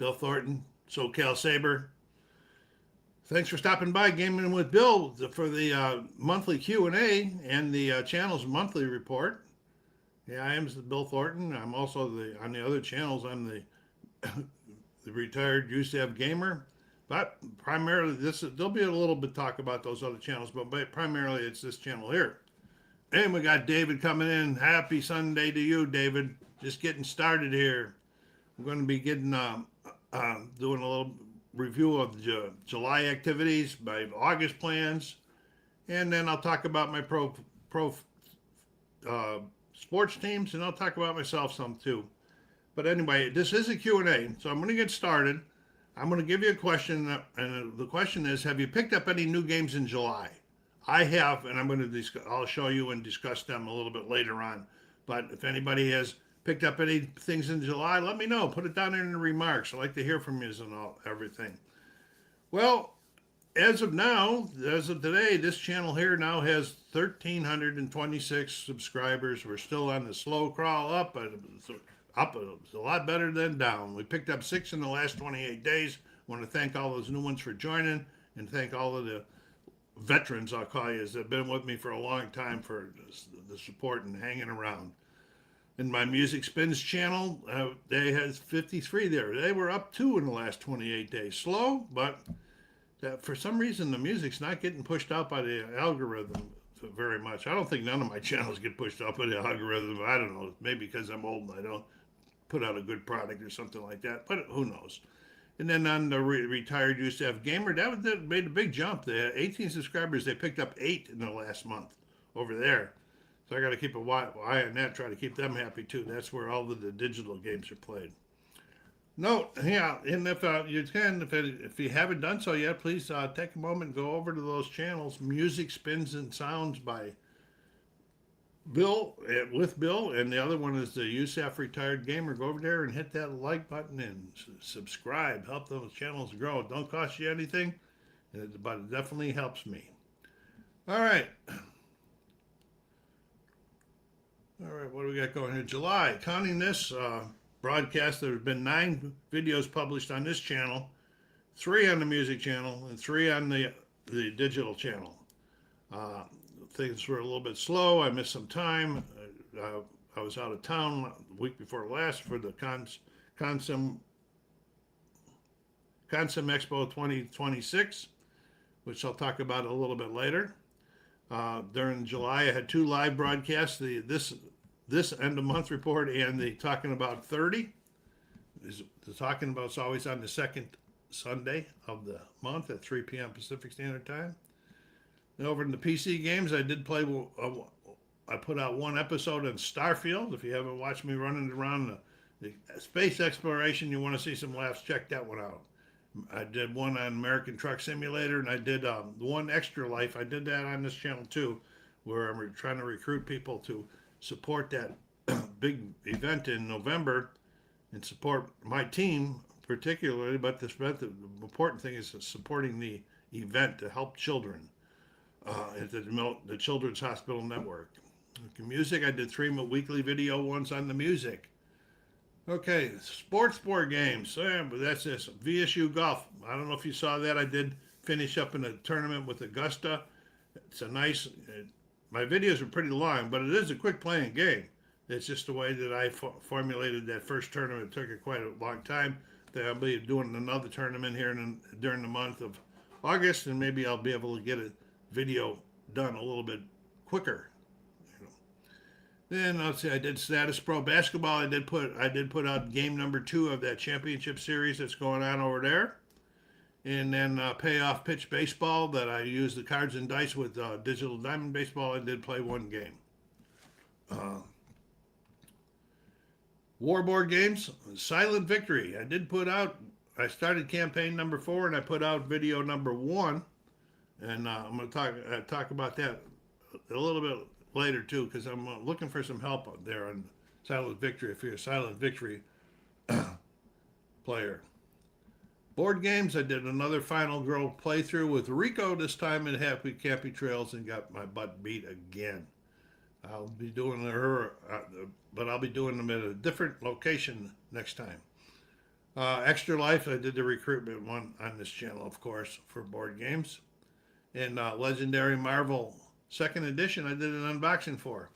Bill Thornton, SoCal Saber. Thanks for stopping by Gaming with Bill for the monthly Q&A and the channel's monthly report. Yeah, I am Bill Thornton. I'm also on the other channels. I'm the retired USAV gamer. But primarily, there'll be a little bit talk about those other channels, but primarily it's this channel here. And we got David coming in. Happy Sunday to you, David. Just getting started here. I'm going to be getting doing a little review of the July activities, my August plans, and then I'll talk about my pro sports teams, and I'll talk about myself some too. But anyway, this is a Q&A, so I'm going to get started. I'm going to give you a question, and the question is, have you picked up any new games in July? I have, and I'll show you and discuss them a little bit later on. But if anybody has picked up any things in July, let me know. Put it down in the remarks. I like to hear from you and everything. Well, as of today, this channel here now has 1,326 subscribers. We're still on the slow crawl up, but it's a lot better than down. We picked up 6 in the last 28 days. I want to thank all those new ones for joining, and thank all of the veterans, I'll call you, that have been with me for a long time for the support and hanging around. In my Music Spins channel, they had 53 there. They were up 2 in the last 28 days. Slow, but for some reason the music's not getting pushed out by the algorithm very much. I don't think none of my channels get pushed out by the algorithm. I don't know. Maybe because I'm old and I don't put out a good product or something like that. But who knows? And then on the retired USF gamer, that made a big jump. They had 18 subscribers. They picked up 8 in the last month over there. So I got to keep an eye on that, try to keep them happy too. That's where all of the digital games are played. Note, yeah, and if you can, if you haven't done so yet, please take a moment and go over to those channels. Music Spins and Sounds by Bill, with Bill, and the other one is the USAF Retired Gamer. Go over there and hit that like button and subscribe. Help those channels grow. It don't cost you anything, but it definitely helps me. All right. All right, what do we got going here? July, counting this broadcast, there have been 9 videos published on this channel, 3 on the music channel, and 3 on the digital channel. Things were a little bit slow. I missed some time. I was out of town the week before last for the Consum Expo 2026, which I'll talk about a little bit later. During July, I had 2 live broadcasts, this end of month report and the Talking About 30. The Talking About's always on the second Sunday of the month at 3 p.m. Pacific Standard Time. And over in the PC games, I did play, I put out 1 episode in Starfield. If you haven't watched me running around the space exploration, you want to see some laughs, check that one out. I did one on American Truck Simulator, and I did one Extra Life. I did that on this channel too, where I'm trying to recruit people to support that big event in November and support my team particularly. But the important thing is supporting the event to help children at the Children's Hospital Network. Okay, music, I did 3 weekly video ones on the music. Okay, sports board games. But that's this. VSU Golf. I don't know if you saw that. I did finish up in a tournament with Augusta. It's a nice. My videos are pretty long, but it is a quick playing game. It's just the way that I formulated that first tournament. It took quite a long time. I'll be doing another tournament here during the month of August, and maybe I'll be able to get a video done a little bit quicker. Then let's see, I did Status Pro Basketball. I did put out game number 2 of that championship series that's going on over there. And then Payoff Pitch Baseball, that I used the cards and dice with Digital Diamond Baseball. I did play 1 game. War board games, Silent Victory. I started campaign number 4 and I put out video number 1. And I'm going to talk about that a little bit later too, because I'm looking for some help out there on Silent Victory if you're a Silent Victory player. Board games, I did another Final Girl playthrough with Rico, this time at Happy Campy Trails, and got my butt beat again. I'll be doing her, but I'll be doing them at a different location next time. Extra Life, I did the recruitment one on this channel, of course, for board games. And Legendary Marvel second edition, I did an unboxing for.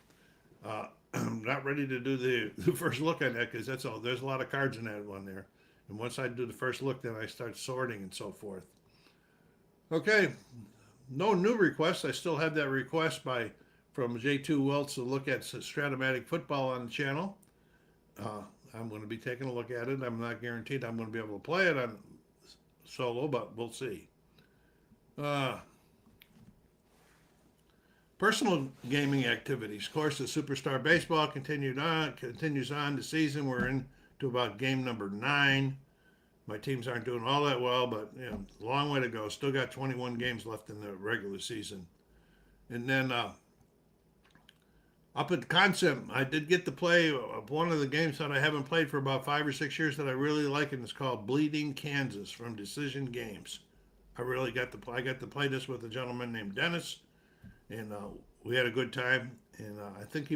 I'm not ready to do the first look on that because that's all. There's a lot of cards in that one there. And once I do the first look, then I start sorting and so forth. Okay, no new requests. I still have that request from J2 Welts to look at Stratomatic football on the channel. I'm going to be taking a look at it. I'm not guaranteed I'm going to be able to play it on solo, but we'll see. Personal gaming activities. Of course, the Superstar Baseball continues on the season. We're into about game number 9. My teams aren't doing all that well, but long way to go. Still got 21 games left in the regular season. And then up at Concept, I did get to play one of the games that I haven't played for about 5 or 6 years that I really like, and it's called Bleeding Kansas from Decision Games. I got to play this with a gentleman named Dennis, and we had a good time. And I think he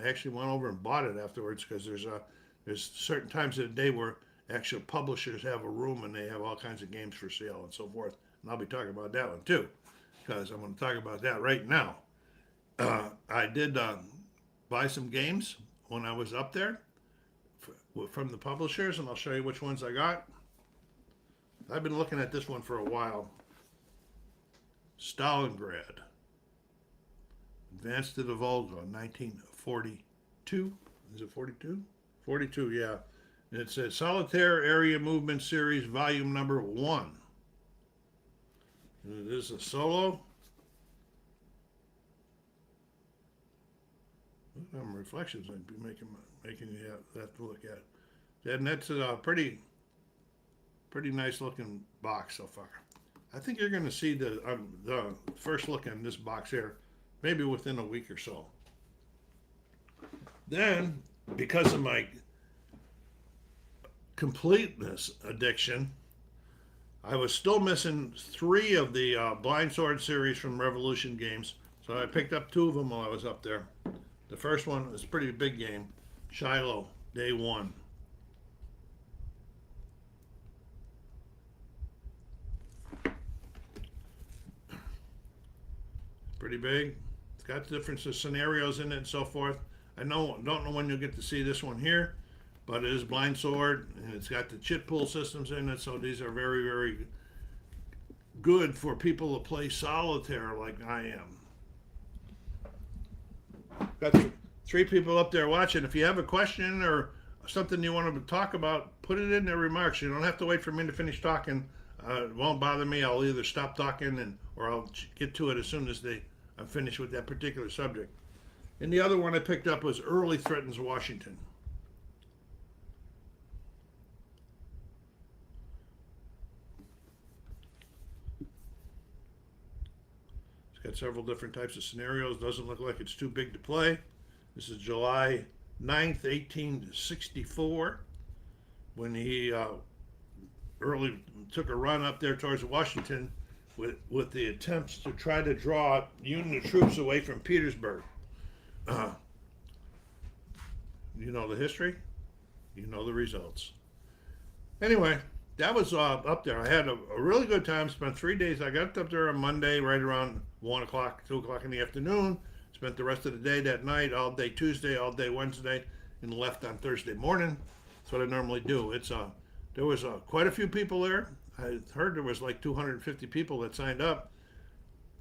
actually went over and bought it afterwards because there's certain times of the day where actual publishers have a room and they have all kinds of games for sale and so forth. And I'll be talking about that one too, because I'm going to talk about that right now. I did buy some games when I was up there from the publishers, and I'll show you which ones I got. I've been looking at this one for a while. Stalingrad. Advanced to the Volga, 1942. Is it 42? 42, yeah. It's a Solitaire Area Movement Series, volume number 1. It is a solo. Reflections I'd be making you have to look at. And that's a pretty nice looking box so far. I think you're going to see the first look in this box here, maybe within a week or so. Then, because of my completeness addiction, I was still missing 3 of the Blind Sword series from Revolution Games, so I picked up 2 of them while I was up there. The first one is a pretty big game, Shiloh, Day 1. Pretty big. It's got different scenarios in it and so forth. I don't know when you'll get to see this one here, but it is Blind Sword, and it's got the chit pool systems in it, so these are very, very good for people to play solitaire like I am. Got 3 people up there watching. If you have a question or something you want to talk about, put it in their remarks. You don't have to wait for me to finish talking. It won't bother me. I'll either stop talking or I'll get to it as soon as I'm finished with that particular subject. And the other one I picked up was Early Threatens Washington. It's got several different types of scenarios. Doesn't look like it's too big to play. This is July 9th, 1864, when he early took a run up there towards Washington with the attempts to try to draw Union troops away from Petersburg. You know the history, you know the results. Anyway, that was up there. I had a really good time. Spent 3 days. I got up there on Monday right around 1 o'clock, 2 o'clock in the afternoon. Spent the rest of the day that night, all day Tuesday, all day Wednesday, and left on Thursday morning. That's what I normally do. There was quite a few people there. I heard there was like 250 people that signed up.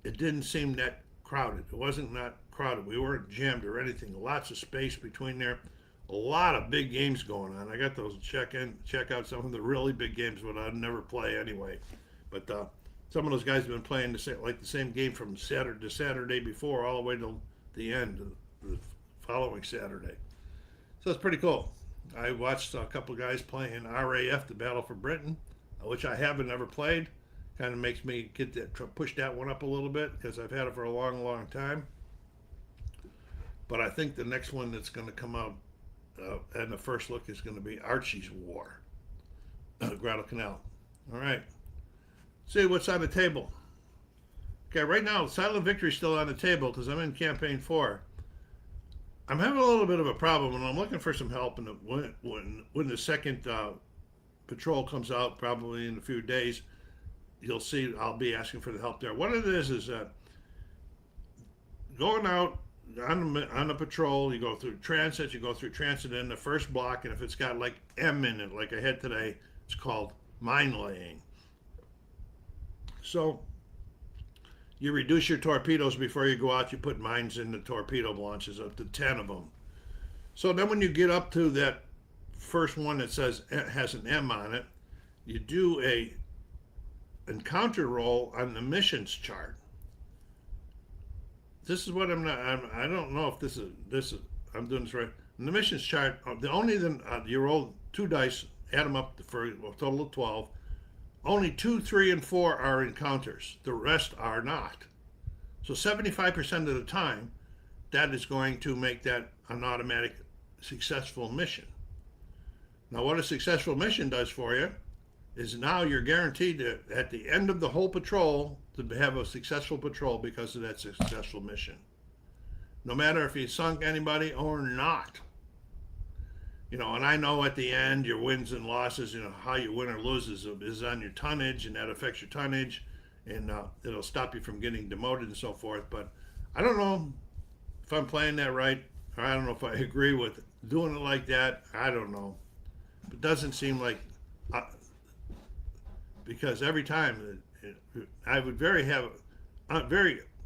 It didn't seem that crowded. It wasn't not crowded. We weren't jammed or anything. Lots of space between there. A lot of big games going on. I got those check out some of the really big games, but I'd never play anyway. But some of those guys have been playing the same game from Saturday before all the way till the end of the following Saturday. So it's pretty cool. I watched a couple guys playing RAF, the Battle for Britain, which I haven't ever played. Kind of makes me push that one up a little bit because I've had it for a long, long time. But I think the next one that's going to come out and the first look is going to be Archie's War, Guadalcanal. All right. See what's on the table. Okay, right now, Silent Victory's still on the table because I'm in Campaign 4. I'm having a little bit of a problem, and I'm looking for some help when the second patrol comes out probably in a few days, you'll see I'll be asking for the help there. What it is going out on a patrol, you go through transit, in the first block, and if it's got like M in it, like I had today, it's called mine laying. So you reduce your torpedoes before you go out. You put mines in the torpedo launches, up to 10 of them. So then when you get up to that first one that says it has an M on it, you do a encounter roll on the missions chart. This is what I don't know if this is I'm doing this right. In the missions chart, you roll 2 dice, add them up for a total of 12. Only 2, 3, and 4 are encounters. The rest are not. So 75% of the time, that is going to make that an automatic successful mission. Now, what a successful mission does for you is now you're guaranteed to, at the end of the whole patrol, to have a successful patrol because of that successful mission. No matter if you sunk anybody or not. And I know at the end, your wins and losses, how you win or lose is on your tonnage, and that affects your tonnage, and it'll stop you from getting demoted and so forth. But I don't know if I'm playing that right, or I don't know if I agree with doing it like that. I don't know. It doesn't seem like, because every time I would very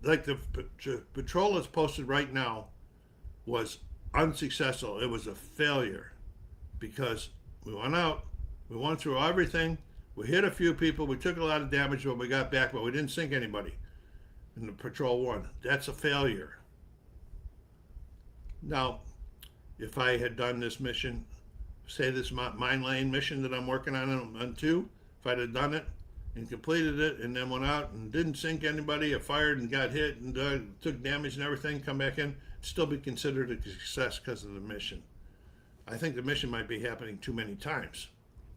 like the patrol that's posted right now was unsuccessful. It was a failure because we went out, we went through everything, we hit a few people, we took a lot of damage when we got back, but we didn't sink anybody in the patrol one. That's a failure. Now, if I had done this mission, say this mine laying mission that I'm working on 2, if I'd have done it and completed it and then went out and didn't sink anybody, or fired and got hit and took damage and everything, come back in, still be considered a success because of the mission. I think the mission might be happening too many times.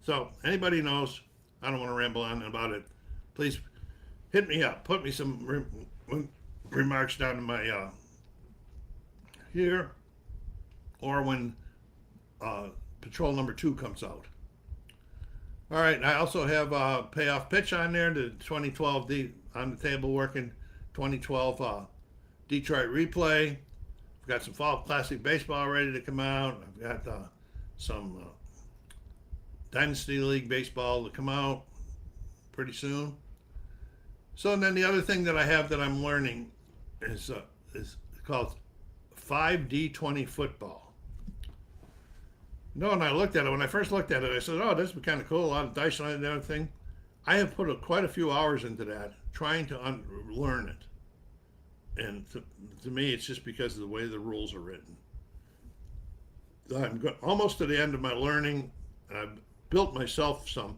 So anybody knows, I don't want to ramble on about it, please hit me up, put me some remarks down in my here, or when patrol number 2 comes out. All right, I also have a payoff pitch on there, the 2012 on the table working 2012 Detroit replay. I've got some fall classic baseball ready to come out. I've got some Dynasty League baseball to come out pretty soon. So, and then the other thing that I have that I'm learning is called 5D20 football. When I looked at it, when I first looked at it, I said, oh, this would be kind of cool, a lot of dice on it and everything. I have put quite a few hours into that, trying to learn it. And to me, it's just because of the way the rules are written. I'm almost to the end of my learning. I've built myself some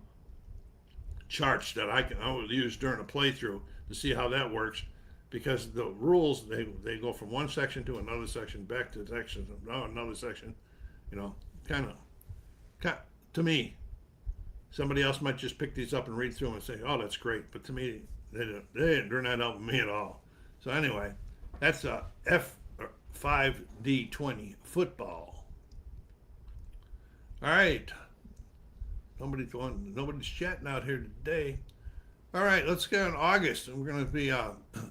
charts that I will use during a playthrough to see how that works, because the rules, they go from one section to another section, back to section, another section, kind of, to me, somebody else might just pick these up and read through them and say, oh, that's great. But to me, they're not helping me at all. So anyway, that's F5D20 football. All right. Nobody's chatting out here today. All right, let's get on August. And we're going to be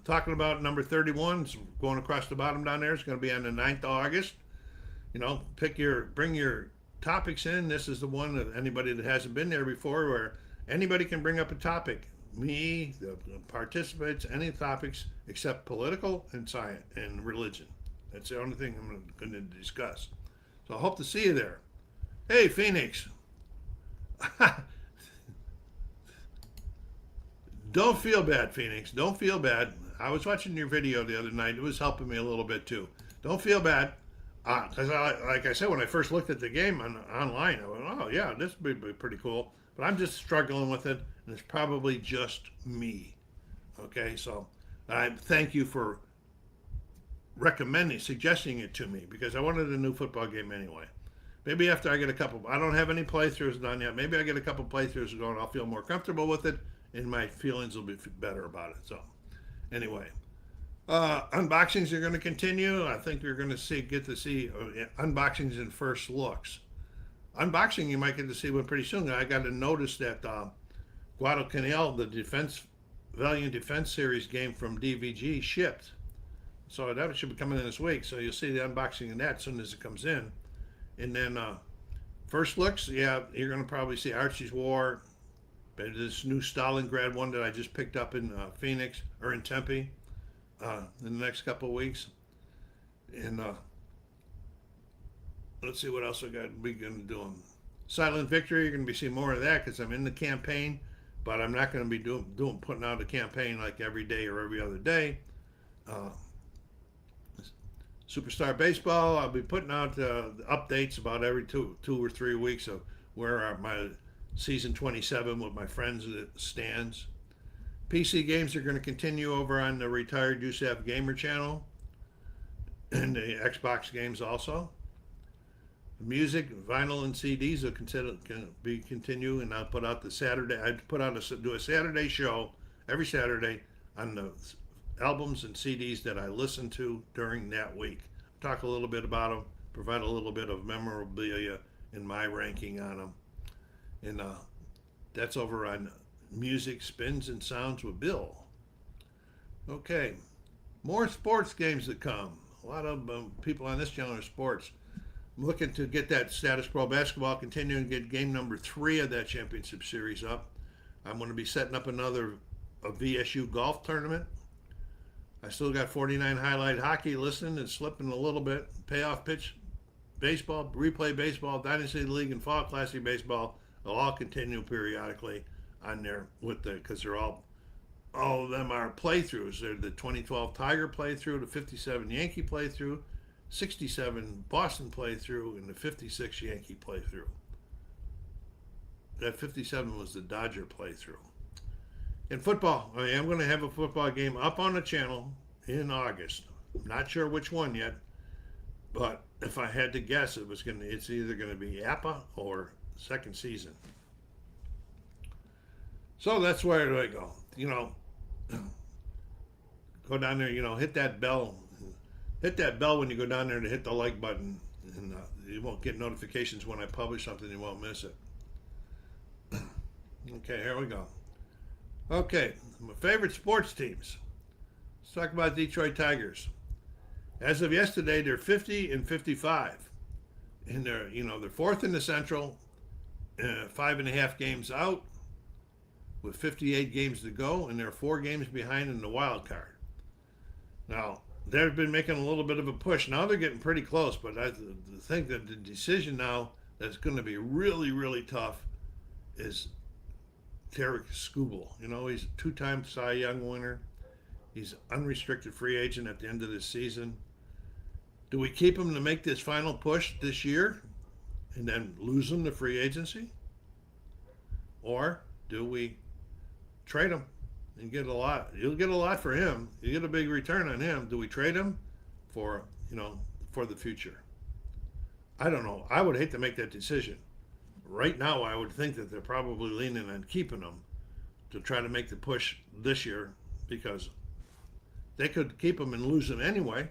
talking about number 31. So going across the bottom down there. It's going to be on the 9th of August. Bring your topics in. This is the one that anybody that hasn't been there before, where anybody can bring up a topic. Me, the participants, any topics except political and science and religion. That's the only thing I'm going to discuss. So I hope to see you there. Hey, Phoenix. Don't feel bad, Phoenix. Don't feel bad. I was watching your video the other night. It was helping me a little bit too. Don't feel bad. Because like I said, when I first looked at the game online, I went, oh yeah, this would be pretty cool. But I'm just struggling with it, and it's probably just me. Okay, so I thank you for suggesting it to me, because I wanted a new football game anyway. Maybe after I get I don't have any playthroughs done yet. Maybe I get a couple playthroughs going, I'll feel more comfortable with it, and my feelings will be better about it. So anyway. Unboxings are going to continue. I think you're going to get to see unboxings and first looks. unboxing you might get to see one pretty soon. I got to notice that Guadalcanal, the defense Valiant Defense Series game from DVG shipped. So that should be coming in this week. So you'll see the unboxing of that as soon as it comes in. And then first looks, yeah, you're going to probably see Archie's War, this new Stalingrad one that I just picked up in Phoenix or in Tempe in the next couple of weeks. And let's see what else I got. We're going to do. Silent Victory, you're going to be seeing more of that because I'm in the campaign, but I'm not going to be putting out a campaign like every day or every other day. Superstar Baseball, I'll be putting out updates about every two or 3 weeks of where my season 27 with my friends stands. PC games are going to continue over on the Retired USAF Gamer channel and the Xbox games also. Music, vinyl, and CDs will continue, and I'll put out the Saturday. I do a Saturday show every Saturday on the albums and CDs that I listen to during that week. Talk a little bit about them, provide a little bit of memorabilia in my ranking on them, and that's over on Music, Spins, and Sounds with Bill. Okay, more sports games that come. A lot of people on this channel are sports. I'm looking to get that Status Pro basketball continuing and get game number 3 of that championship series up. I'm going to be setting up a VSU golf tournament. I still got 49 highlight hockey listening and slipping a little bit. Payoff pitch baseball, replay baseball, Dynasty League, and Fall Classic baseball. They'll all continue periodically on there because they're all of them are playthroughs. They're the 2012 Tiger playthrough, the 57 Yankee playthrough, 67 Boston playthrough, and the 56 Yankee playthrough. That 57 was the Dodger playthrough. In football, I am going to have a football game up on the channel in August. I'm not sure which one yet, but if I had to guess, it's either going to be APA or second season. So that's where do I go? Go down there, hit that bell. Hit that bell when you go down there to hit the like button, and you won't get notifications when I publish something. You won't miss it. Okay, here we go. Okay, my favorite sports teams. Let's talk about Detroit Tigers. As of yesterday, they're 50-55, and they're fourth in the Central, 5.5 games out, with 58 games to go, and they're 4 games behind in the wild card. Now, they've been making a little bit of a push. Now they're getting pretty close, but I think that the decision now that's going to be really, really tough is Tarek Skubal. He's a 2-time Cy Young winner. He's unrestricted free agent at the end of this season. Do we keep him to make this final push this year and then lose him to free agency? Or do we trade him and get a lot? You'll get a lot for him. You get a big return on him. Do we trade him for the future? I don't know. I would hate to make that decision. Right now, I would think that they're probably leaning on keeping him to try to make the push this year, because they could keep him and lose him anyway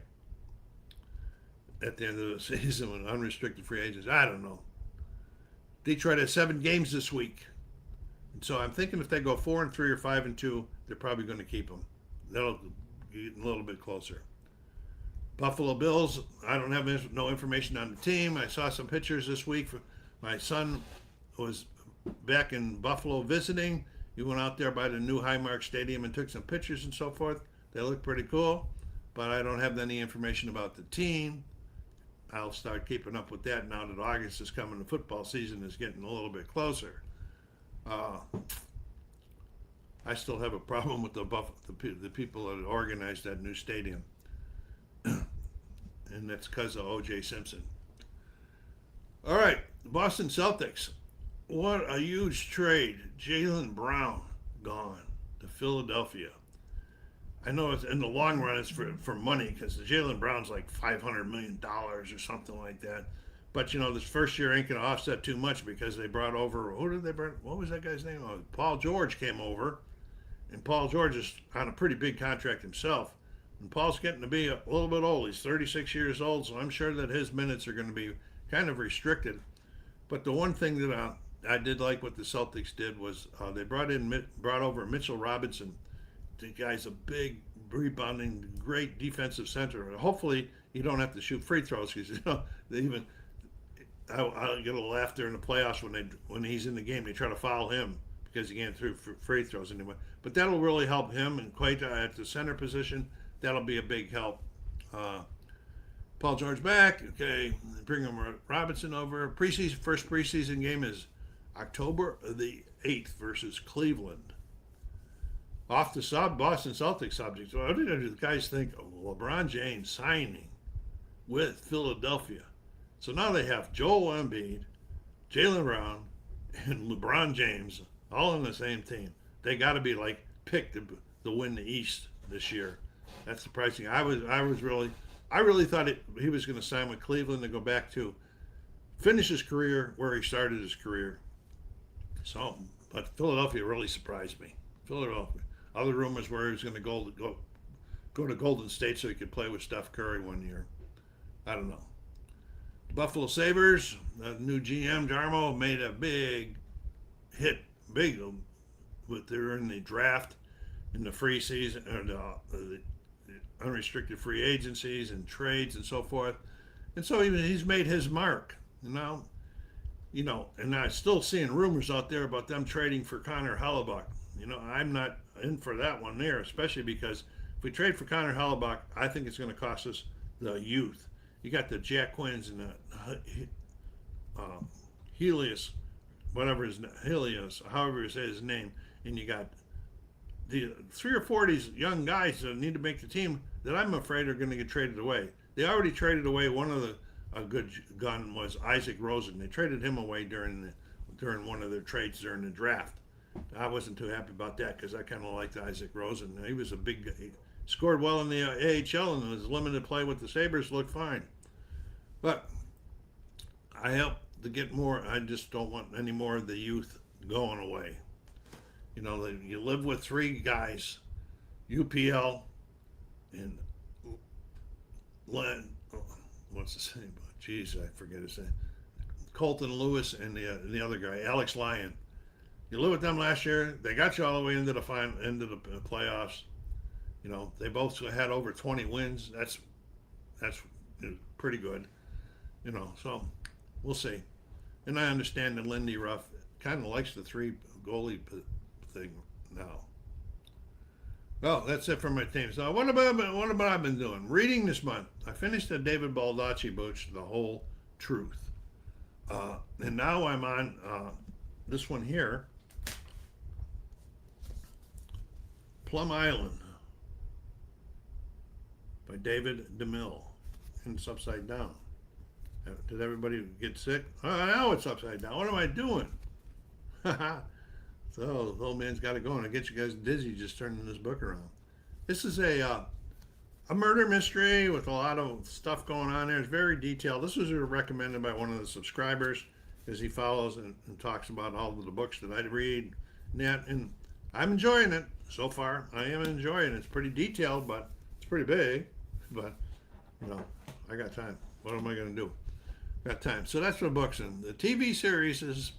at the end of the season with unrestricted free agents. I don't know. Detroit has 7 games this week. And so I'm thinking if they go 4-3 or 5-2, they're probably going to keep him. That'll get a little bit closer. Buffalo Bills, I don't have no information on the team. I saw some pictures this week. My son was back in Buffalo visiting. He went out there by the new Highmark Stadium and took some pictures and so forth. They look pretty cool, but I don't have any information about the team. I'll start keeping up with that now that August is coming. The football season is getting a little bit closer. I still have a problem with the people that organized that new stadium, and that's because of O.J. Simpson. All right, the Boston Celtics. What a huge trade. Jaylen Brown gone to Philadelphia. I know it's in the long run it's for money, because Jaylen Brown's like $500 million or something like that. But this first year ain't going to offset too much, because they brought over, what was that guy's name? Paul George came over, and Paul George is on a pretty big contract himself. And Paul's getting to be a little bit old. He's 36 years old, so I'm sure that his minutes are going to be kind of restricted. But the one thing that I did like what the Celtics did was they brought over Mitchell Robinson. The guy's a big rebounding, great defensive center. Hopefully, you don't have to shoot free throws because they even I get a laugh there in the playoffs when he's in the game. They try to foul him because he can't throw free throws anyway. But that'll really help him and Queta at the center position. That'll be a big help. Paul George back. Okay, bring him Robinson over. First preseason game is October the 8th versus Cleveland. Off the Boston Celtics subject. What did the guys think of LeBron James signing with Philadelphia? So now they have Joel Embiid, Jaylen Brown, and LeBron James all on the same team. They got to be like picked to win the East this year. That's surprising. I really thought he was going to sign with Cleveland to go back to finish his career where he started his career. So, but Philadelphia really surprised me. Philadelphia. Other rumors were he was going to go to Golden State so he could play with Steph Curry one year. I don't know. The Buffalo Sabres, the new GM Jarmo made a big hit, they're in the draft, in the free season, or the unrestricted free agencies and trades and so forth. And so he's made his mark. And I'm still seeing rumors out there about them trading for Connor Hellebuyck. I'm not in for that one there, especially because if we trade for Connor Hellebuyck, I think it's going to cost us the youth. You got the Jack Quinns and the Helios, however you say his name, and you got the 3 or 4 of these young guys that need to make the team that I'm afraid are going to get traded away. They already traded away one of a good gun was Isaac Rosen. They traded him away during one of their trades during the draft. I wasn't too happy about that because I kind of liked Isaac Rosen. He was a big guy. He scored well in the AHL and his limited play with the Sabres looked fine. But I hope to get more. I just don't want any more of the youth going away. You live with 3 guys, UPL and what's his name? Jeez, I forget his name. Colton Lewis and the other guy, Alex Lyon. You lived with them last year. They got you all the way into the playoffs. They both had over 20 wins. That's pretty good. So we'll see. And I understand that Lindy Ruff kind of likes the 3 goalie thing now. Well, that's it for my team. So what about I've been doing? Reading this month. I finished the David Baldacci book, The Whole Truth. And now I'm on this one here, Plum Island by David DeMille. And it's upside down. Did everybody get sick? I know it's upside down. What am I doing? So the old man's got to go, and I get you guys dizzy just turning this book around. This is a murder mystery with a lot of stuff going on there. It's very detailed. This was recommended by one of the subscribers as he follows and talks about all of the books that I read. And I'm enjoying it so far. I am enjoying it. It's pretty detailed, but it's pretty big. But, I got time. What am I going to do? Got time. So that's what books in. The TV series is,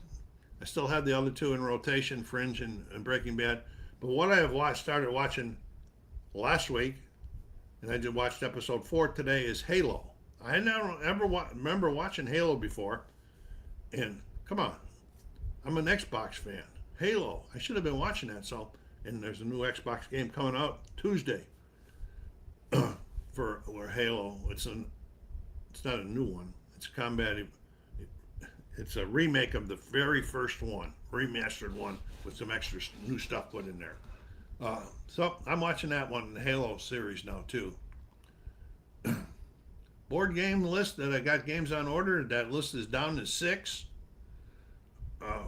I still have the other 2 in rotation, Fringe and Breaking Bad. But what I have started watching last week, and I just watched episode 4 today, is Halo. I never ever remember watching Halo before. And come on, I'm an Xbox fan. Halo, I should have been watching that. So, and there's a new Xbox game coming out Tuesday for Halo. It's not a new one. It's It's a remake of the very first one, remastered one with some extra new stuff put in there. So I'm watching that one, the Halo series now too. Board game list that I got games on order. That list is down to 6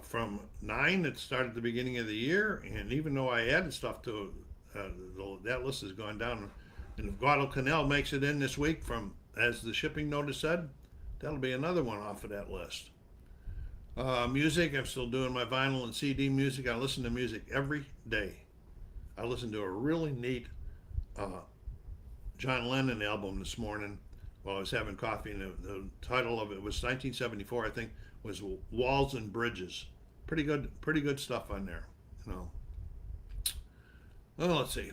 from 9 that started at the beginning of the year. And even though I added stuff to that list has gone down. And if Guadalcanal makes it in this week, from as the shipping notice said, that'll be another one off of that list. Music, I'm still doing my vinyl and CD music. I listen to music every day. I listened to a really neat John Lennon album this morning while I was having coffee, and the title of it was 1974, I think, was walls and bridges. Pretty good stuff on there. You know. Well, let's see.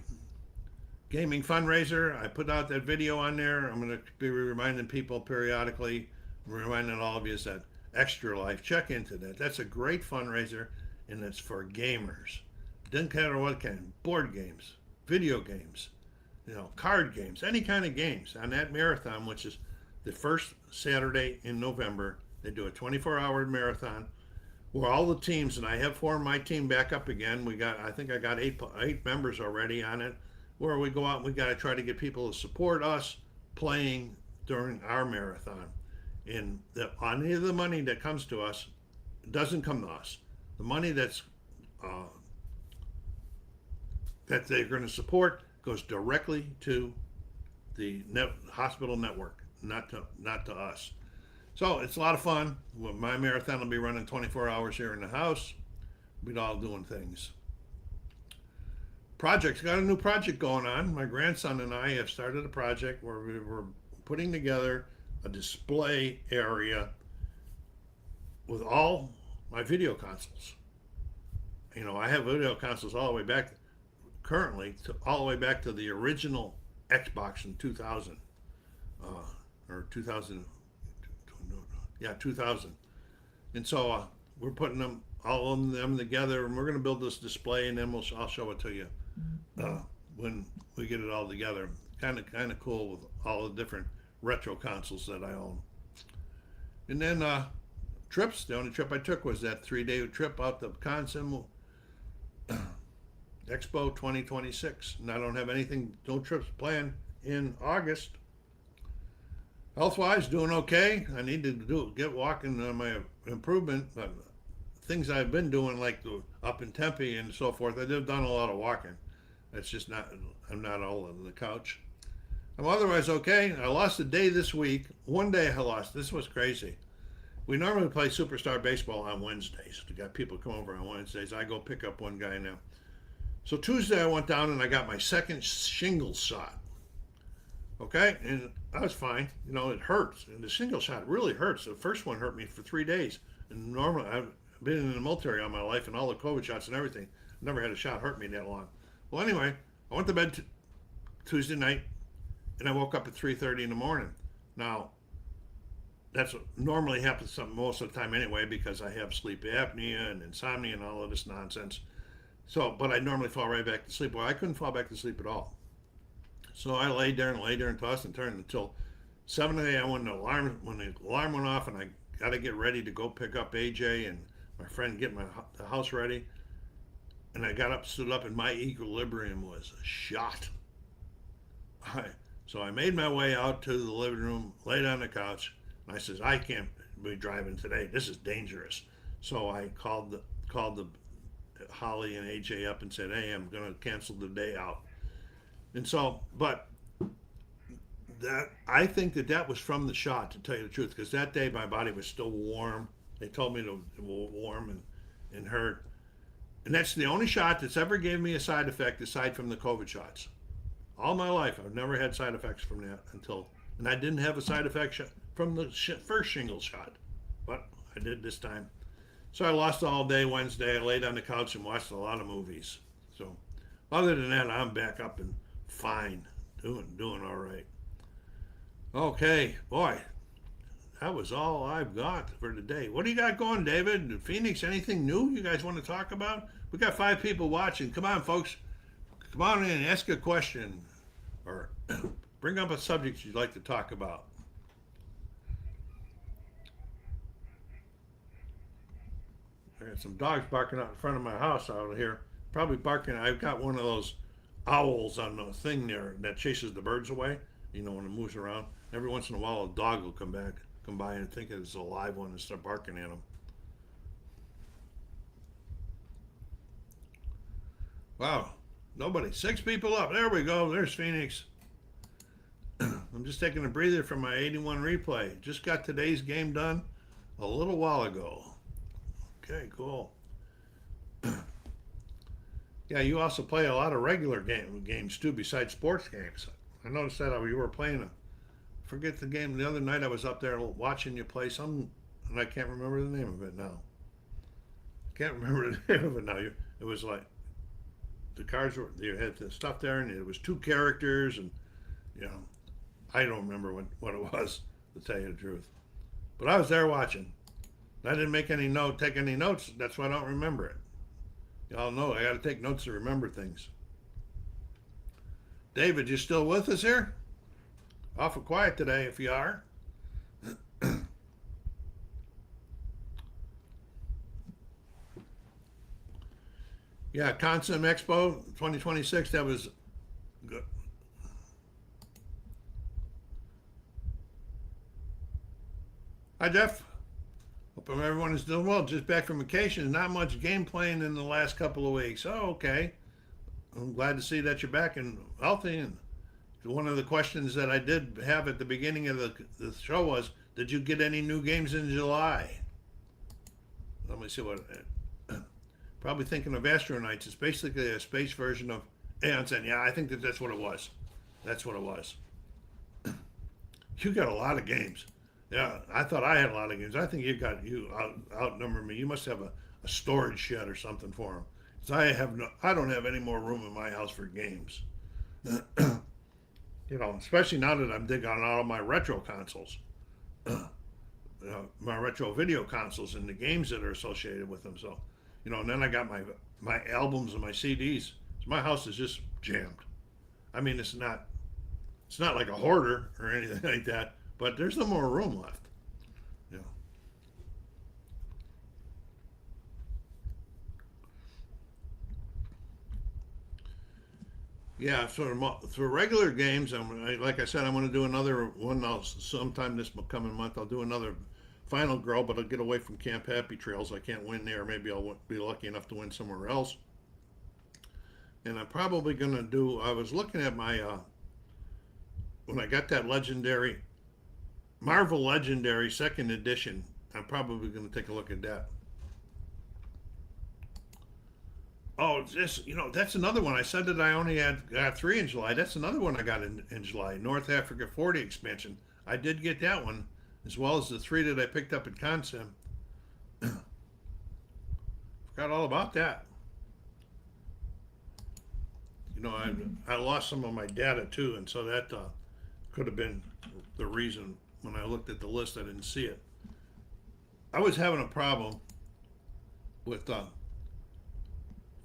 Gaming fundraiser. I put out that video on there. I'm going to be reminding people periodically, reminding all of you that Extra Life. Check into that. That's a great fundraiser, and it's for gamers. Doesn't matter what kind. Board games, video games, card games, any kind of games. On that marathon, which is the first Saturday in November, they do a 24-hour marathon where all the teams, and I have formed my team back up again. I think I got eight members already on it, where we go out and we got to try to get people to support us playing during our marathon. And any of the money that comes to us doesn't come to us. The money that they're going to support goes directly to the hospital network, not to us. So it's a lot of fun. My marathon will be running 24 hours here in the house. We're all doing things. Projects. Got a new project going on. My grandson and I have started a project where we were putting together a display area with all my video consoles. I have video consoles all the way back, currently, all the way back to the original Xbox in 2000, or 2000. Yeah, 2000. And so we're putting all of them together, and we're going to build this display, and then I'll show it to you when we get it all together. Kind of cool with all the different retro consoles that I own. And then trips. The only trip I took was that 3-day trip out to Wisconsin, Expo 2026. And I don't have no trips planned in August. Health-wise, doing okay. I need to get walking on my improvement. But things I've been doing, like up in Tempe and so forth, I've done a lot of walking. It's just I'm not all on the couch. I'm otherwise okay. I lost a day this week. One day I lost. This was crazy. We normally play Superstar Baseball on Wednesdays. We got people come over on Wednesdays. I go pick up one guy now. So Tuesday I went down and I got my second shingles shot. Okay, and I was fine. It hurts, and the single shot really hurts. The first one hurt me for 3 days, and normally I've been in the military all my life, and all the COVID shots and everything. Never had a shot hurt me that long. Well, anyway, I went to bed Tuesday night, and I woke up at 3:30 in the morning. Now, that's what normally happens most of the time anyway, because I have sleep apnea and insomnia and all of this nonsense. So, but I normally fall right back to sleep. Well, I couldn't fall back to sleep at all. So I laid there and tossed and turned until 7 a.m. when the alarm went off, and I got to get ready to go pick up AJ and my friend, get the house ready. And I got up, stood up, and my equilibrium was shot. So I made my way out to the living room, laid on the couch, and I says, I can't be driving today. This is dangerous. So I called the Holly and AJ up and said, hey, I'm going to cancel the day out. And so, but I think that was from the shot, to tell you the truth, because that day my body was still warm. They told me to warm and hurt. And that's the only shot that's ever gave me a side effect aside from the COVID shots. All my life, I've never had side effects from that and I didn't have a side effect from the first shingle shot, but I did this time. So I lost all day Wednesday. I laid on the couch and watched a lot of movies. So other than that, I'm back up and fine, doing all right. Okay, boy, that was all I've got for today. What do you got going, David? Phoenix, anything new you guys want to talk about? We got 5 people watching. Come on, folks. Come on in, ask a question, or bring up a subject you'd like to talk about. I got some dogs barking out in front of my house out here. Probably barking. I've got one of those owls on the thing there that chases the birds away. When it moves around. Every once in a while, a dog will come by and think it's a live one and start barking at them. Wow, nobody. 6 people up. There we go. There's Phoenix. I'm just taking a breather from my 81 replay. Just got today's game done a little while ago. Okay, cool. Yeah, you also play a lot of regular games too, besides sports games. I noticed that you were playing forget the game. The other night I was up there watching you play some and I can't remember the name of it now. Can't remember the name of it now. It was like the cards were, you had the stuff there, and it was two characters, and you know, I don't remember what it was, to tell you the truth. But I was there watching. I didn't take any notes. That's why I don't remember it. Y'all know I got to take notes to remember things. David, you still with us here? Awful quiet today, if you are. Yeah, Consim Expo 2026. That was good. Hi, Jeff. Hope everyone is doing well. Just back from vacation. Not much game playing in the last couple of weeks. Oh, okay. I'm glad to see that you're back and healthy. And one of the questions that I did have at the beginning of the show was, did you get any new games in July? Let me see what. Probably thinking of Astronauts. It's basically a space version of Aeon Sen. Yeah, I think that's what it was. That's what it was. You got a lot of games. Yeah, I thought I had a lot of games. I think you outnumber me. You must have a storage shed or something for them. Because I don't have any more room in my house for games. Especially now that I'm digging on all of my retro consoles, my retro video consoles and the games that are associated with them. So, and then I got my albums and my CDs. So my house is just jammed. I mean, it's not like a hoarder or anything like that, but there's no more room left. You know. Yeah, for regular games, like I said, I'm going to do another one. Sometime this coming month, I'll do another Final Girl, but I'll get away from Camp Happy Trails. I can't win there. Maybe I'll be lucky enough to win somewhere else. And I'm probably going to do. I was looking at my when I got that legendary Marvel Legendary Second Edition. I'm probably going to take a look at that. Oh, that's another one. I said that I only got three in July. That's another one I got in July. North Africa 40 expansion. I did get that one, as well as the three that I picked up at Consim. Forgot all about that. I lost some of my data too, and so that could have been the reason when I looked at the list I didn't see it. I was having a problem with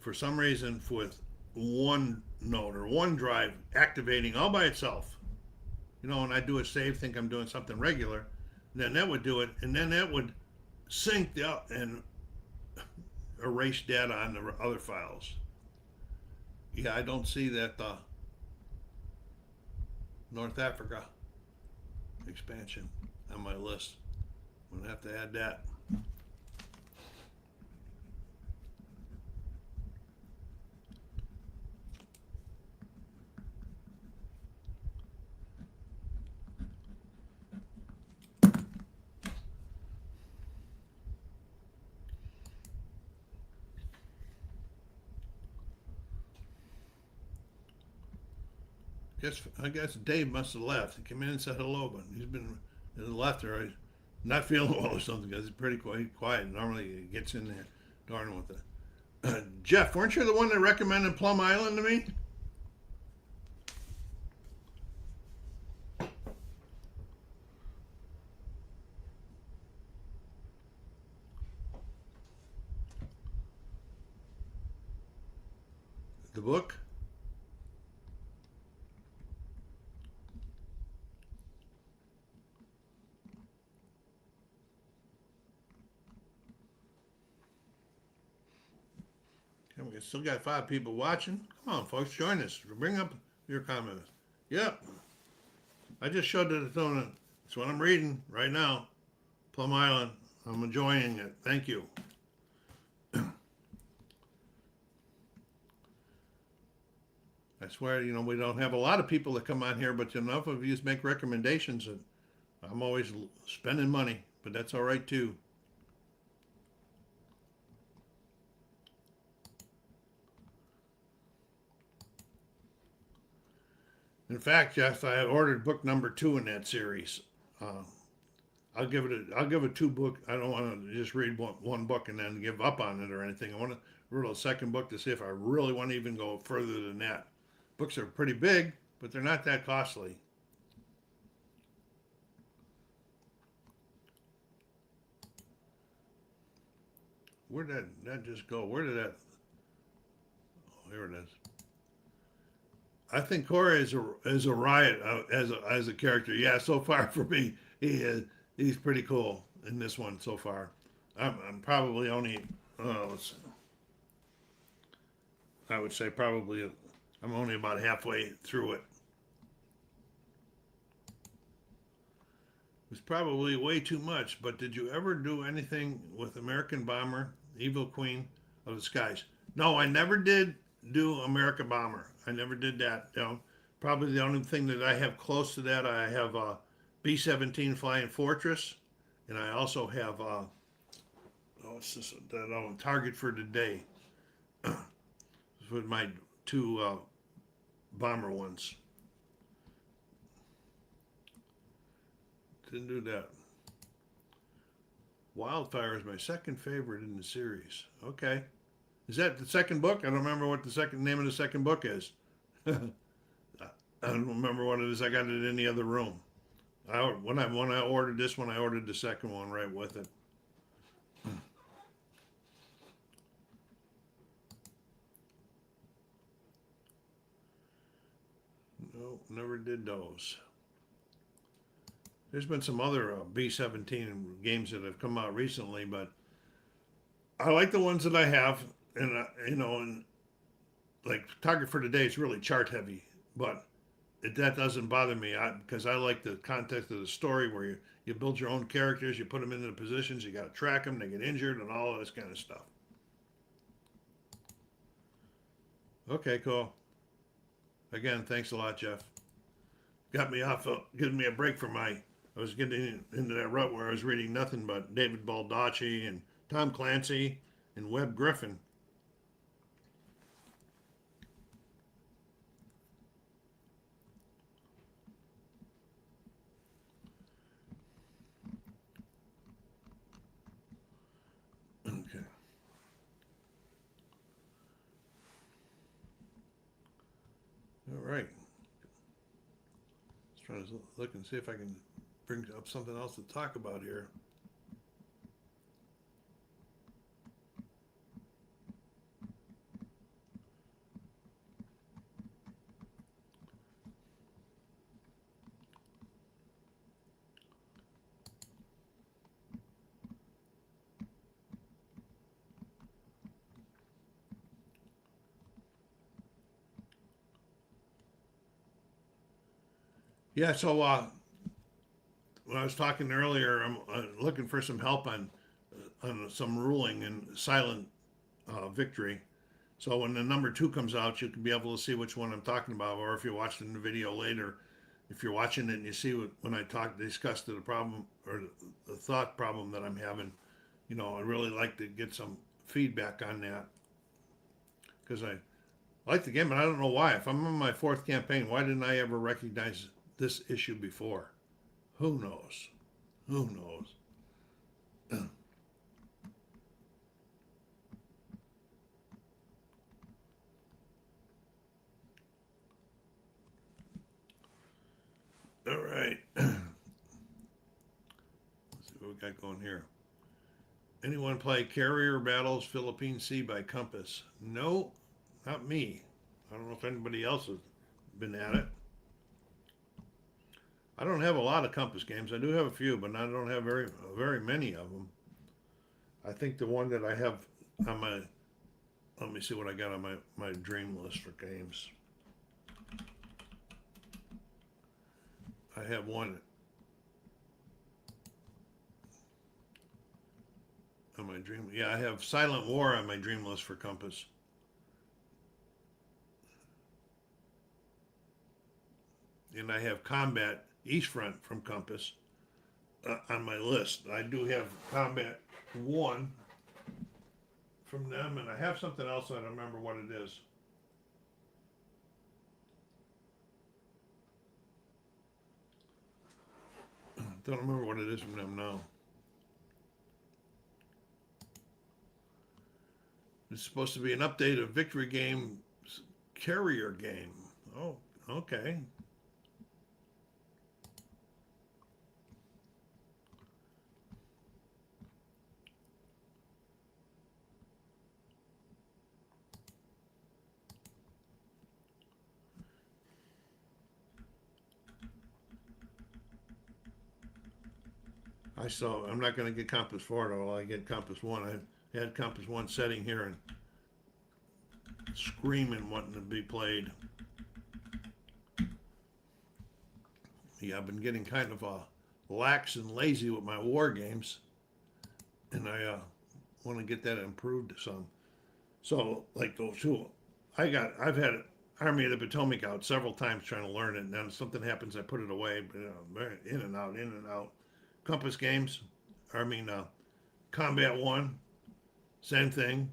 for some reason with OneNote or OneDrive activating all by itself. When I do a save, think I'm doing something regular, then that would do it, and then that would sync and erase data on the other files. Yeah, I don't see that North Africa expansion on my list. I'm gonna have to add that. I guess Dave must have left. He came in and said hello, but he's been left or he's not feeling well or something because he's pretty quiet. Normally he gets in there, darn with it. Jeff, weren't you the one that recommended Plum Island to me? The book? We still got 5 people watching. Come on, folks, join us. Bring up your comments. Yep, I just showed it. It's what I'm reading right now. Plum Island. I'm enjoying it. Thank you. I swear, we don't have a lot of people that come on here, but enough of you make recommendations, and I'm always spending money, but that's all right too. In fact, Jeff, I ordered book number 2 in that series. I'll give it two book. I don't want to just read one book and then give up on it or anything. I want to read a second book to see if I really want to even go further than that. Books are pretty big, but they're not that costly. Where did that just go? Where did that? Oh, here it is. I think Corey is a riot as a character. Yeah, so far for me, he's pretty cool in this one so far. I'm probably only let's see, I would say probably I'm only about halfway through it. It's probably way too much, but did you ever do anything with American Bomber, Evil Queen of the Skies? No, I never did do American Bomber. I never did that. Probably the only thing that I have close to that, I have B-17 Flying Fortress, and I also have it's just that Target for Today with my two bomber ones. Didn't do that. Wildfire is my second favorite in the series. Okay. Is that the second book? I don't remember what the second name of the second book is. I don't remember what it is. I got it in the other room. When I ordered this one, I ordered the second one right with it. No, never did those. There's been some other B-17 games that have come out recently, but I like the ones that I have, and and like Target for Today is really chart heavy, but that doesn't bother me because I like the context of the story where you build your own characters, you put them into the positions, you got to track them, they get injured, and all of this kind of stuff. Okay, cool. Again, thanks a lot, Jeff. Got me off, giving me a break from I was getting into that rut where I was reading nothing but David Baldacci and Tom Clancy and Webb Griffin. Okay. All right. Just trying to look and see if I can bring up something else to talk about here. Yeah, so when I was talking earlier, I'm looking for some help on some ruling in Silent Victory. So when the number two comes out, you can be able to see which one I'm talking about, or if you're watching the video later, if you're watching it and you see when I discussed the problem or the thought problem that I'm having, I really like to get some feedback on that because I like the game, but I don't know why. If I'm on my fourth campaign, why didn't I ever recognize this issue before? Who knows? Who knows? All right. Let's see what we got going here. Anyone play Carrier Battles Philippine Sea by Compass? No, not me. I don't know if anybody else has been at it. I don't have a lot of Compass games. I do have a few, but I don't have very many of them. I think the one that I have on my let me see what I got on my dream list for games. I have one on my dream. Yeah, I have Silent War on my dream list for Compass. And I have Combat East Front from Compass on my list. I do have Combat 1 from them, and I have something else. I don't remember what it is. Don't remember what it is from them now. It's supposed to be an update of Victory Games carrier game. Oh, okay. I'm not going to get Compass 4 though. I get Compass 1. I had Compass 1 setting here and screaming wanting to be played. Yeah, I've been getting kind of lax and lazy with my war games, and I want to get that improved some. So, like those two, I've had Army of the Potomac out several times trying to learn it, and then something happens, I put it away, in and out, in and out. Compass games, Combat 1, same thing.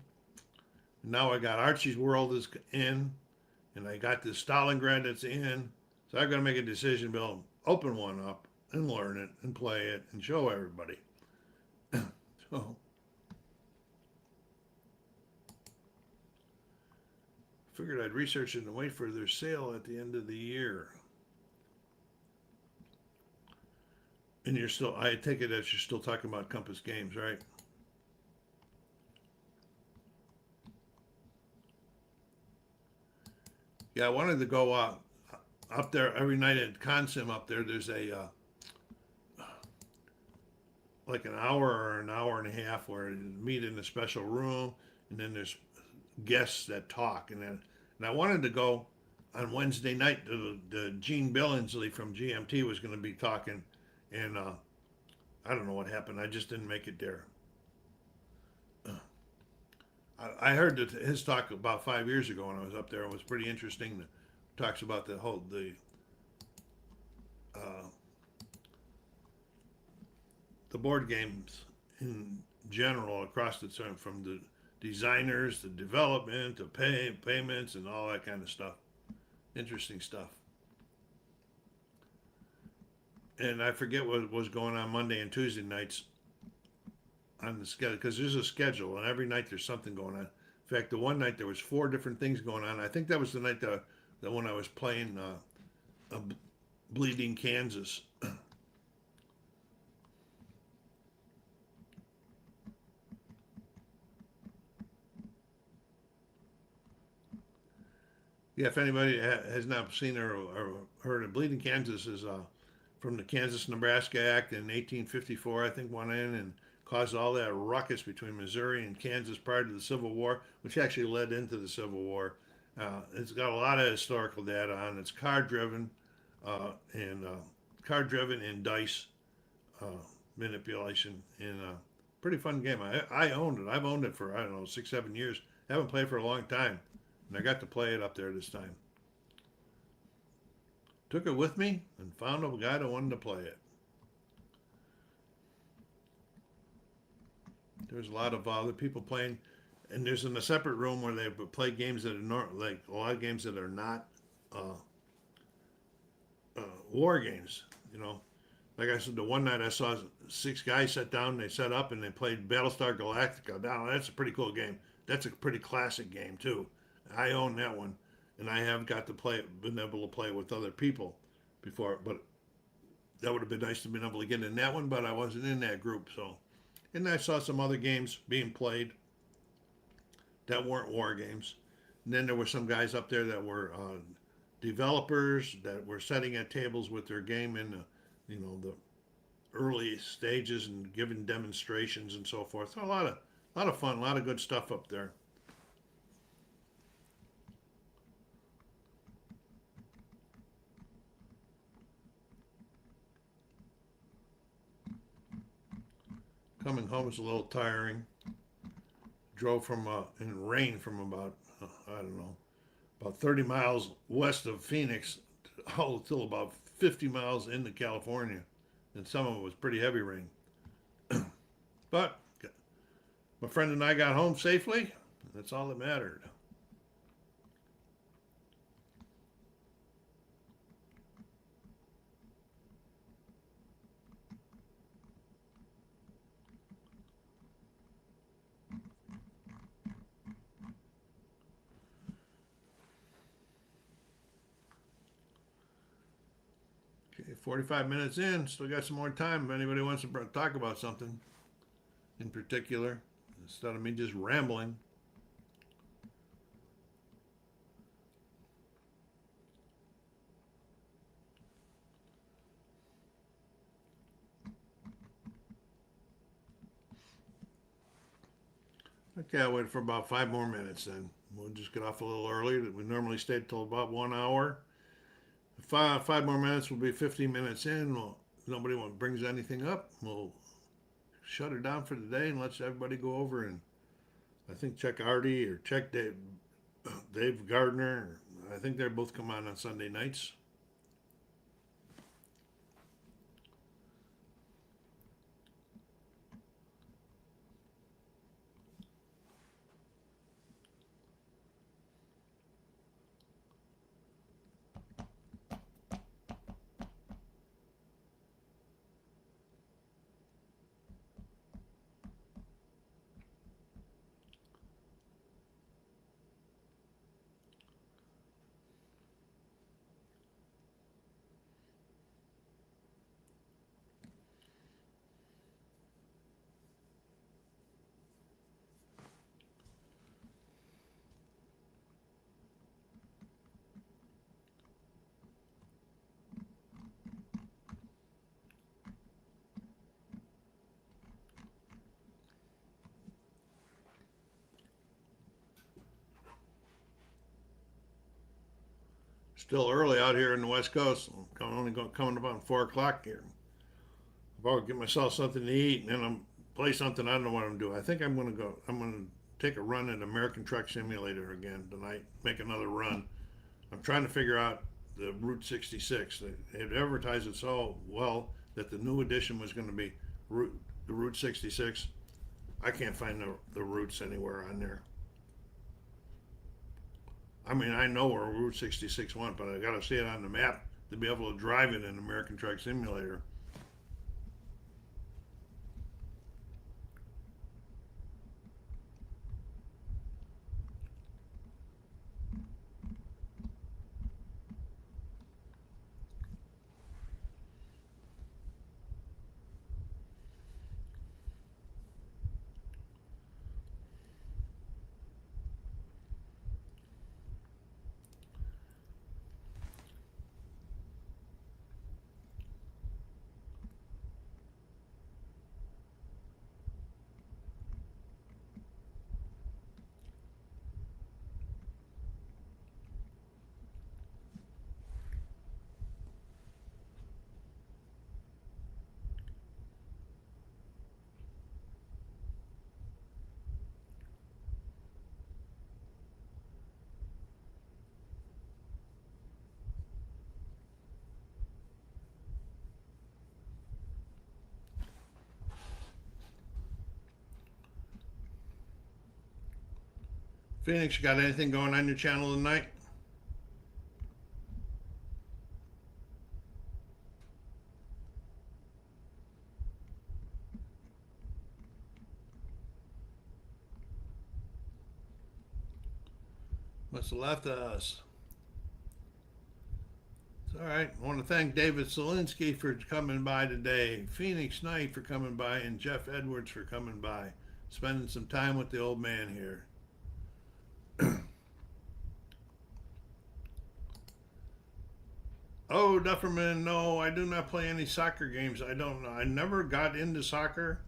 Now I got Archie's World is in, and I got this Stalingrad that's in. So I've got to make a decision, Bill. Open one up and learn it and play it and show everybody. So figured I'd research it and wait for their sale at the end of the year. And I take it that you're still talking about Compass Games, right? Yeah, I wanted to go up there every night at Consim up there. There's a like an hour or an hour and a half where you meet in a special room, and then there's guests that talk, and I wanted to go on Wednesday night. The Gene Billingsley from GMT was going to be talking, and I don't know what happened. I just didn't make it there. I heard that his talk about 5 years ago when I was up there. It was pretty interesting. Talks about uh, the board games in general across the term, from the designers to development to payments and all that kind of stuff. Interesting stuff. And I forget what was going on Monday and Tuesday nights on the schedule, because there's a schedule and every night there's something going on. In fact, the one night there was 4 different things going on. I think that was the night that when I was playing Bleeding Kansas. Yeah, if anybody has not seen or heard of Bleeding Kansas, is from the Kansas-Nebraska Act in 1854, I think, went in and caused all that ruckus between Missouri and Kansas prior to the Civil War, which actually led into the Civil War. It's got a lot of historical data on it. It's card-driven and card-driven and dice uh, manipulation, and pretty fun game. I owned it. I've owned it for, I don't know, 6, 7 years. I haven't played for a long time, and I got to play it up there this time. Took it with me and found a guy that wanted to play it. There's a lot of other people playing, and there's in a separate room where they play games that are like a lot of games that are not uh, war games. You know, like I said, the one night I saw 6 guys sit down, they set up, and they played Battlestar Galactica. Now that's a pretty cool game. That's a pretty classic game too. I own that one, and I have got to play, been able to play with other people before, but that would have been nice to be able to get in that one, but I wasn't in that group, so. And I saw some other games being played that weren't war games. And then there were some guys up there that were developers that were sitting at tables with their game in the early stages and giving demonstrations and so forth. So a lot of fun, a lot of good stuff up there. Coming home was a little tiring. Drove from in rain from about I don't know, about 30 miles west of Phoenix all till about 50 miles into California, and some of it was pretty heavy rain. But my friend and I got home safely. That's all that mattered. Okay, 45 minutes in. Still got some more time if anybody wants to talk about something in particular instead of me just rambling. Okay, I'll wait for about 5 more minutes then. We'll just get off a little early. We normally stay till about 1 hour. Five more minutes will be 15 minutes in. Well, nobody brings anything up. We'll shut her down for the day and let everybody go over and I think check Artie or check Dave Gardner. I think they both come on Sunday nights. Still early out here in the West Coast. I'm only coming about 4 o'clock here. I'll get myself something to eat and then I'm play something. I don't know what I'm doing. I think I'm gonna go. I'm gonna take a run at American Truck Simulator again tonight. Make another run. I'm trying to figure out the Route 66. They had advertised it so well that the new edition was going to be the Route 66. I can't find the routes anywhere on there. I mean, I know where Route 66 went, but I got to see it on the map to be able to drive it in American Truck Simulator. Phoenix, you got anything going on your channel tonight? Must have left us. All right. I want to thank David Solinsky for coming by today, Phoenix Knight for coming by, and Jeff Edwards for coming by, spending some time with the old man here. Oh, Dufferman, no, I do not play any soccer games. I don't know. I never got into soccer.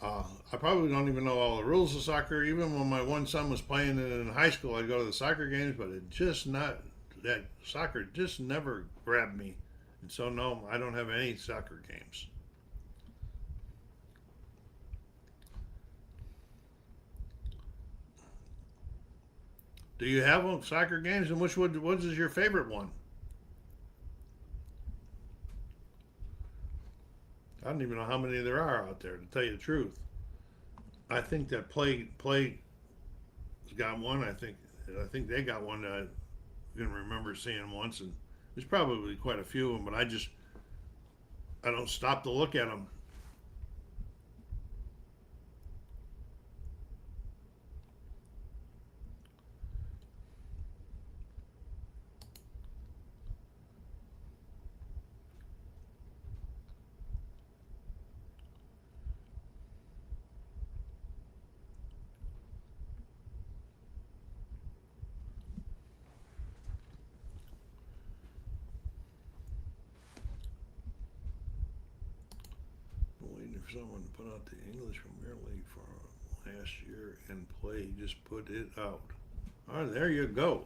I probably don't even know all the rules of soccer. Even when my one son was playing it in high school, I'd go to the soccer games, but it just not that soccer just never grabbed me. And so, no, I don't have any soccer games. Do you have soccer games, and what is your favorite one? I don't even know how many there are out there, to tell you the truth. I think that play has got one. I think they got one that I can remember seeing once, and there's probably quite a few of them, but I don't stop to look at them. someone put out the English Premier League for last year and play. Just put it out. All right, there you go.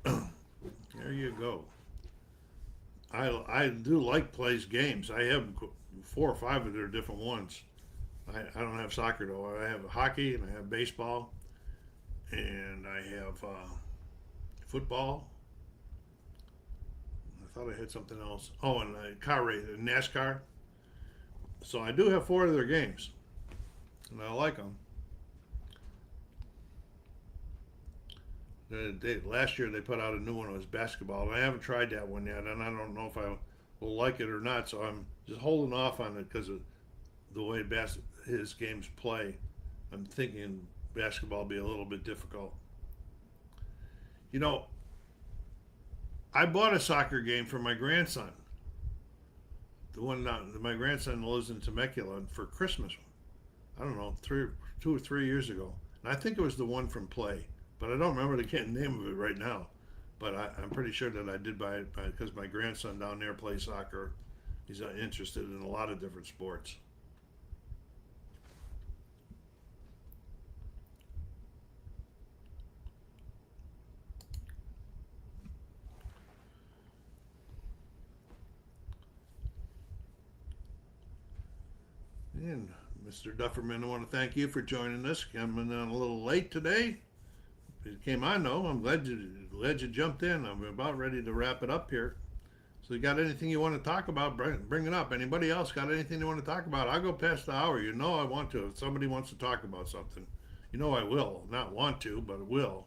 There you go. I do like Play's games. I have 4 or 5 of their different ones. I don't have soccer though. I have hockey and I have baseball and I have football. I thought I had something else. Oh, and car race, NASCAR. So I do have 4 of their games, and I like them. Last year they put out a new one. It was basketball, and I haven't tried that one yet, and I don't know if I will like it or not. So I'm just holding off on it because of the way his games play. I'm thinking basketball will be a little bit difficult. You know, I bought a soccer game for my grandson. The one my grandson lives in Temecula for Christmas. I don't know, 2 or 3 years ago, and I think it was the one from Play, but I don't remember the name of it right now. But I'm pretty sure that I did buy it because my grandson down there plays soccer. He's interested in a lot of different sports. And Mr. Dufferman, I want to thank you for joining us. Coming on a little late today. It came on though. I'm glad you jumped in. I'm about ready to wrap it up here. So you got anything you want to talk about? Bring it up. Anybody else got anything they want to talk about? I'll go past the hour. You know I want to. If somebody wants to talk about something, you know I will. Not want to, but I will.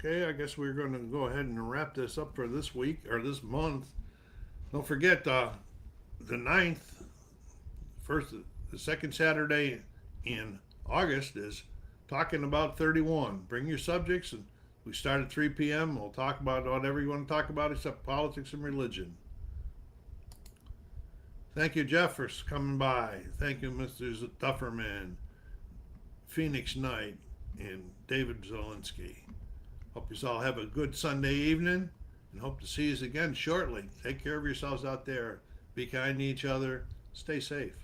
Okay, I guess we're going to go ahead and wrap this up for this week or this month. Don't forget the 9th, the second Saturday in August is talking about 31. Bring your subjects, and we start at 3 p.m. We'll talk about whatever you want to talk about except politics and religion. Thank you, Jeff, for coming by. Thank you, Mr. Dufferman, Phoenix Knight, and David Zielinski. Hope you all have a good Sunday evening and hope to see you again shortly. Take care of yourselves out there. Be kind to each other. Stay safe.